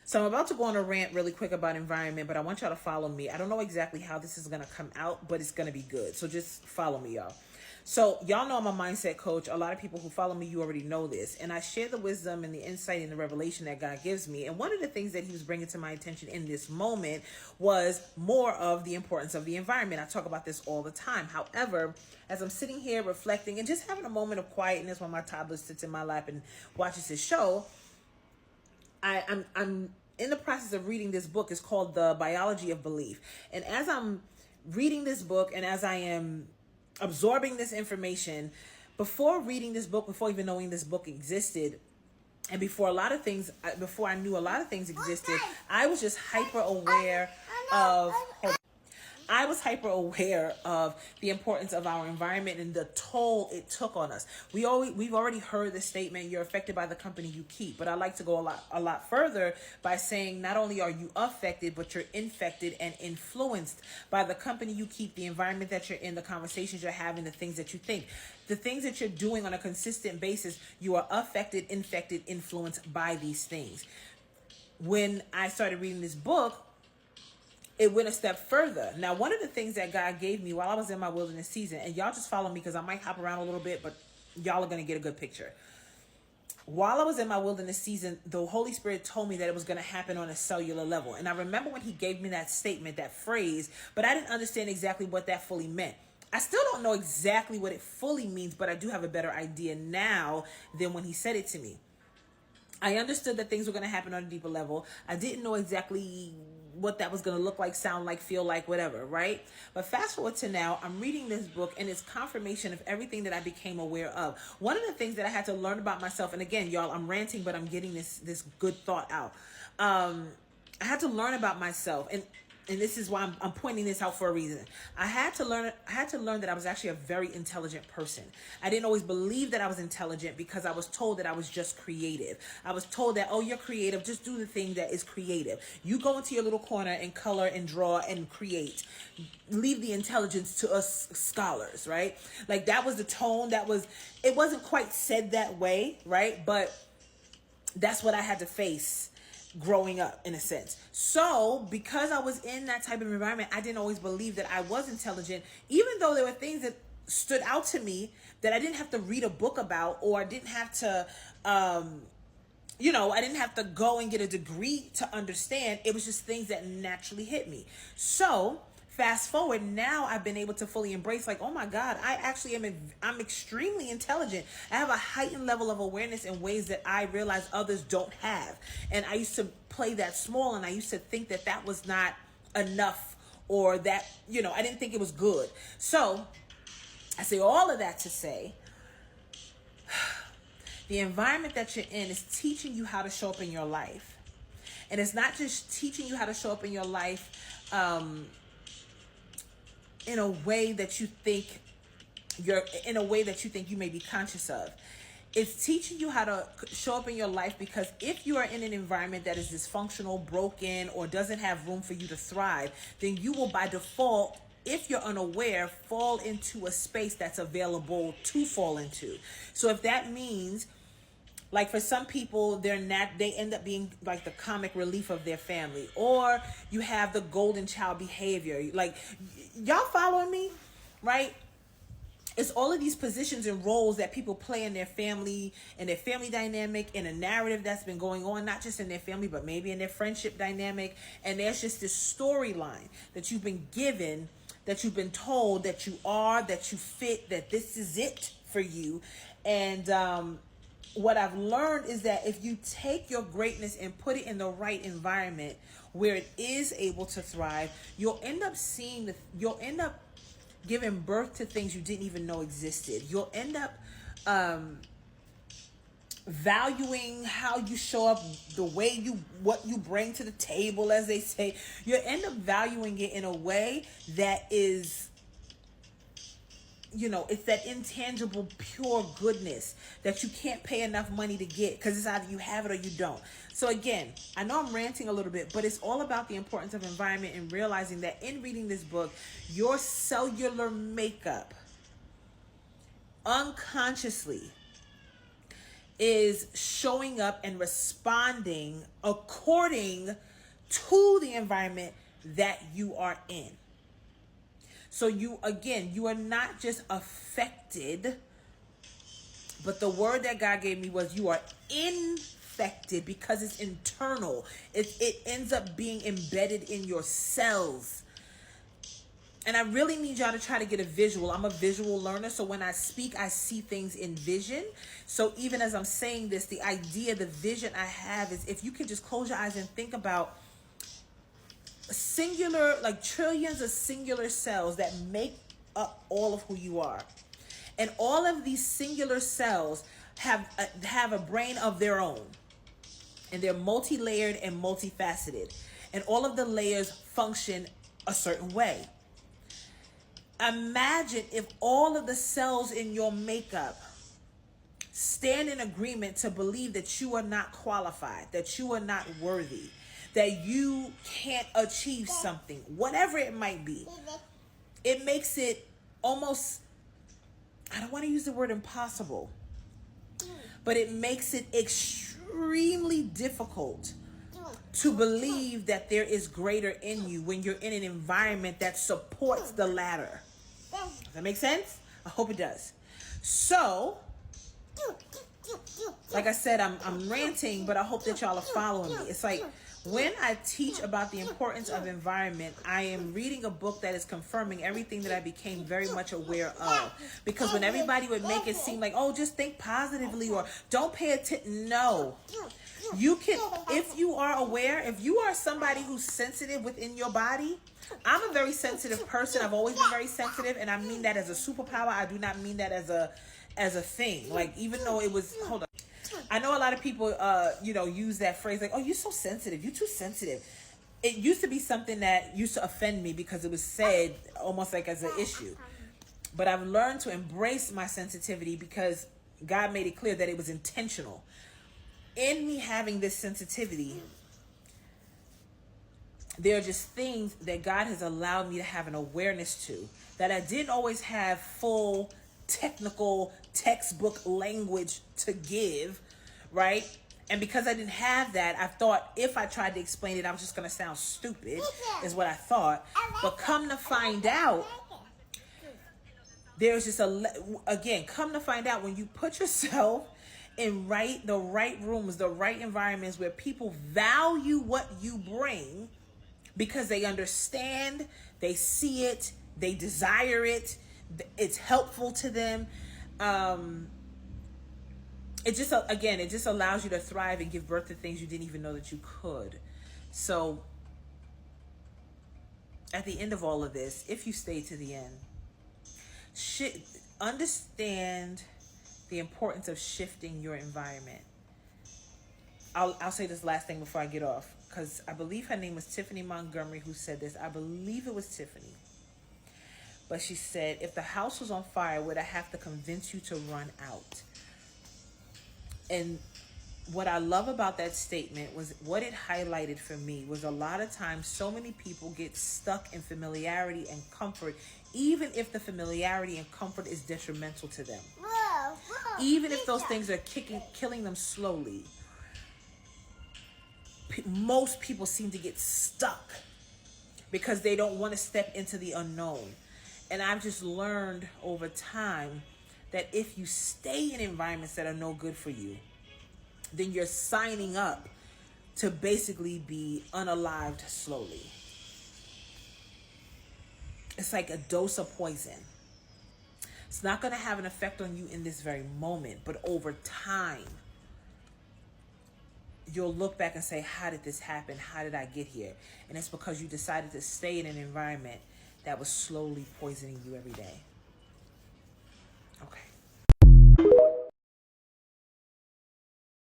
So I'm about to go on a rant really quick about environment, but I want y'all to follow me. I don't know exactly how this is going to come out, but it's going to be good. So just follow me, y'all. So y'all know I'm a mindset coach. A lot of people who follow me, you already know this. And I share the wisdom and the insight and the revelation that God gives me. And one of the things that he was bringing to my attention in this moment was more of the importance of the environment. I talk about this all the time. However, as I'm sitting here reflecting and just having a moment of quietness when my toddler sits in my lap and watches his show, I'm in the process of reading this book. It's called The Biology of Belief. And as I'm reading this book and as I am absorbing this information, before reading this book, before even knowing this book existed, and before I knew a lot of things existed, I was just hyper aware of the importance of our environment and the toll it took on us. We've already heard the statement, you're affected by the company you keep. But I like to go a lot further by saying not only are you affected, but you're infected and influenced by the company you keep, the environment that you're in, the conversations you're having, the things that you think. The things that you're doing on a consistent basis, you are affected, infected, influenced by these things. When I started reading this book, it went a step further. Now, one of the things that God gave me while I was in my wilderness season, and y'all just follow me because I might hop around a little bit, but y'all are going to get a good picture. While I was in my wilderness season, the Holy Spirit told me that it was going to happen on a cellular level. And I remember when he gave me that statement, that phrase, but I didn't understand exactly what that fully meant. I still don't know exactly what it fully means, but I do have a better idea now than when he said it to me. I understood that things were going to happen on a deeper level. I didn't know exactly what that was going to look like, sound like, feel like, whatever, right? But fast forward to now, I'm reading this book and it's confirmation of everything that I became aware of. One of the things that I had to learn about myself, and again, y'all, I'm ranting, but I'm getting this good thought out. I had to learn about myself, and this is why I'm pointing this out for a reason. I had to learn that I was actually a very intelligent person. I didn't always believe that I was intelligent because I was told that I was just creative. I was told that, oh, you're creative. Just do the thing that is creative. You go into your little corner and color and draw and create. Leave the intelligence to us scholars, right? Like that was the tone. It wasn't quite said that way, right? But that's what I had to face growing up, in a sense. So because I was in that type of environment, I didn't always believe that I was intelligent, even though there were things that stood out to me that I didn't have to read a book about, or I didn't have to I didn't have to go and get a degree to understand. It was just things that naturally hit me. So fast forward, now I've been able to fully embrace, like, oh my God, I'm extremely intelligent. I have a heightened level of awareness in ways that I realize others don't have. And I used to play that small, and I used to think that that was not enough, or that, I didn't think it was good. So I say all of that to say, the environment that you're in is teaching you how to show up in your life. And it's not just teaching you how to show up in your life, in a way that you think you may be conscious of. It's teaching you how to show up in your life, because if you are in an environment that is dysfunctional, broken, or doesn't have room for you to thrive, then you will by default, if you're unaware, fall into a space that's available to fall into. So if that means, like, for some people, they end up being like the comic relief of their family, or you have the golden child behavior. Like, y'all following me, right? It's all of these positions and roles that people play in their family dynamic, in a narrative that's been going on, not just in their family, but maybe in their friendship dynamic. And there's just this storyline that you've been given, that you've been told that you are, that you fit, that this is it for you. And, what I've learned is that if you take your greatness and put it in the right environment where it is able to thrive, you'll end up giving birth to things you didn't even know existed. You'll end up valuing how you show up, what you bring to the table, as they say. You'll end up valuing it in a way that is, it's that intangible, pure goodness that you can't pay enough money to get, because it's either you have it or you don't. So again, I know I'm ranting a little bit, but it's all about the importance of environment, and realizing that in reading this book, your cellular makeup unconsciously is showing up and responding according to the environment that you are in. So you are not just affected, but the word that God gave me was you are infected, because it's internal. It ends up being embedded in your cells. And I really need y'all to try to get a visual. I'm a visual learner, so when I speak, I see things in vision. So even as I'm saying this, the idea, the vision I have is, if you could just close your eyes and think about singular, like trillions of singular cells that make up all of who you are. And all of these singular cells have a brain of their own. And they're multi-layered and multifaceted. And all of the layers function a certain way. Imagine if all of the cells in your makeup stand in agreement to believe that you are not qualified, that you are not worthy, that you can't achieve something, whatever it might be. It makes it almost, I don't want to use the word impossible, but it makes it extremely difficult to believe that there is greater in you when you're in an environment that supports the latter. Does that make sense? I hope it does. So, like I said, I'm ranting, but I hope that y'all are following me. It's like, when I teach about the importance of environment, I am reading a book that is confirming everything that I became very much aware of. Because when everybody would make it seem like, oh, just think positively or don't pay attention. No. You can, if you are aware, if you are somebody who's sensitive within your body. I'm a very sensitive person. I've always been very sensitive, and I mean that as a superpower. I do not mean that as a thing. Like, even though it was, hold on. I know a lot of people, use that phrase like, oh, you're so sensitive. You're too sensitive. It used to be something that used to offend me because it was said almost like as an issue. But I've learned to embrace my sensitivity because God made it clear that it was intentional. In me having this sensitivity, there are just things that God has allowed me to have an awareness to that I didn't always have full technical textbook language to give, right? And because I didn't have that, I thought if I tried to explain it, I was just going to sound stupid, is what I thought. But come to find out, there's just come to find out, when you put yourself in the right rooms, the right environments where people value what you bring, because they understand, they see it, they desire it, it's helpful to them. It just allows you to thrive and give birth to things you didn't even know that you could. So at the end of all of this, if you stay to the end, understand the importance of shifting your environment. I'll say this last thing before I get off, because I believe her name was Tiffany Montgomery who said this. I believe it was Tiffany. But she said, if the house was on fire, would I have to convince you to run out? And what I love about that statement was, what it highlighted for me was, a lot of times so many people get stuck in familiarity and comfort, even if the familiarity and comfort is detrimental to them. Even if those things are killing them slowly. Most people seem to get stuck because they don't want to step into the unknown. And I've just learned over time that if you stay in environments that are no good for you, then you're signing up to basically be unalived slowly. It's like a dose of poison. It's not going to have an effect on you in this very moment, but over time, you'll look back and say, how did this happen? How did I get here? And it's because you decided to stay in an environment that was slowly poisoning you every day. Okay.